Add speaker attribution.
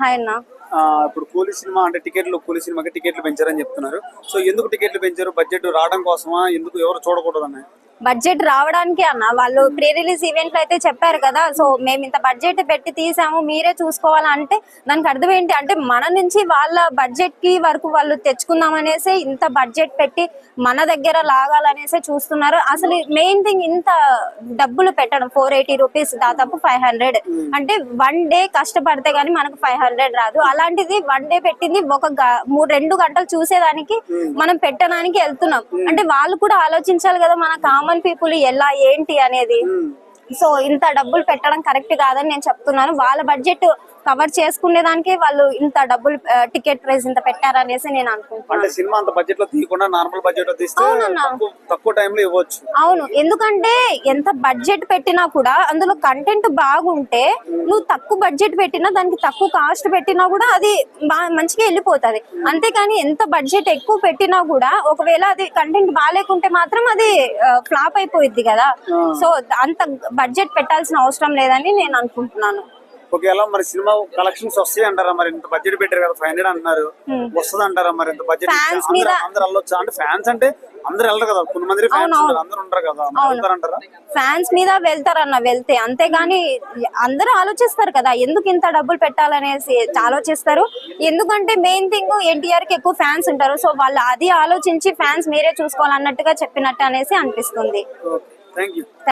Speaker 1: Hi అన్న.
Speaker 2: ఇప్పుడు కూలీ సినిమా అంటే కూలీ సినిమాకి టికెట్లు పెంచారని చెప్తున్నారు. సో ఎందుకు టికెట్లు పెంచారు? బడ్జెట్ రావడం కోసమా? ఎందుకు ఎవరు చూడకూడదన్న?
Speaker 1: బడ్జెట్ రావడానికి అన్న, వాళ్ళు ప్రీ రిలీజ్ ఈవెంట్ లో అయితే చెప్పారు కదా, సో మేము ఇంత బడ్జెట్ పెట్టి తీసాము మీరే చూసుకోవాలంటే దానికి అర్థం ఏంటి అంటే మన నుంచి వాళ్ళ బడ్జెట్ కి వరకు వాళ్ళు తెచ్చుకుందాం అనేసి ఇంత బడ్జెట్ పెట్టి మన దగ్గర లాగాలనేసి చూస్తున్నారు. అసలు మెయిన్ థింగ్ ఇంత డబ్బులు పెట్టడం 480 రూపీస్, దాదాపు 500 అంటే 1 డే కష్టపడితే గానీ మనకు 500 రాదు. అలాంటిది 1 డే పెట్టింది ఒక 2 గంటలు చూసేదానికి మనం పెట్టడానికి వెళ్తున్నాం అంటే వాళ్ళు కూడా ఆలోచించాలి కదా మన కామన్ పీపుల్ ఎలా ఏంటి అనేది. సో ఇంత డబ్బులు పెట్టడం కరెక్ట్ కాదని నేను చెప్తున్నాను. వాళ్ళ బడ్జెట్ కవర్ చేసుకునే దానికి వాళ్ళు ఇంత డబ్బులు టికెట్ ప్రైస్ ఇంత పెట్టారనేసి నేను అనుకుంటున్నాను.
Speaker 2: సినిమా అంత బడ్జెట్ లో తీయకుండా నార్మల్ బడ్జెట్ లో తీస్తే తక్కువ టైం లో ఇవ్వచ్చు.
Speaker 1: అవును, ఎందుకంటే ఎంత బడ్జెట్ పెట్టినా కూడా అందులో కంటెంట్ బాగుంటే నువ్వు తక్కువ బడ్జెట్ పెట్టినా దానికి తక్కువ కాస్ట్ పెట్టినా కూడా అది మంచిగా వెళ్ళిపోతుంది. అంతేకాని ఎంత బడ్జెట్ ఎక్కువ పెట్టినా కూడా ఒకవేళ అది కంటెంట్ బాగాలేకుంటే మాత్రం అది ఫ్లాప్ అయిపోయింది కదా. సో అంత బడ్జెట్ పెట్టాల్సిన అవసరం లేదని నేను అనుకుంటున్నాను.
Speaker 2: ఒకవేళ మరి సినిమా కలెక్షన్స్ వస్తాయి అంటారా? మరి ఇంత బడ్జెట్ పెట్టారు కదా, 500 అంటున్నారు, వస్తుంది అంటారా? మరి ఇంత బడ్జెట్ అందరు వెళ్ళొచ్చు అంటే ఫ్యాన్స్ అంటే అందరు వెళ్ళరు కదా, కొంతమంది ఫ్యాన్స్ అందరు ఉండరు కదా, వెళ్తారంటారా?
Speaker 1: ఫ్యాన్స్ మీద వెళ్తారన్న, వెళ్తే అంతేగాని అందరూ ఆలోచిస్తారు కదా ఎందుకు ఇంత డబ్బులు పెట్టాలనేసి ఆలోచిస్తారు. ఎందుకంటే మెయిన్ థింగ్ ఎన్టీఆర్ కి ఎక్కువ ఫ్యాన్స్ ఉంటారు. సో వాళ్ళు అది ఆలోచించి ఫ్యాన్స్ మీరే చూసుకోవాలన్నట్టుగా చెప్పినట్టు అనేసి అనిపిస్తుంది.
Speaker 2: Thank you.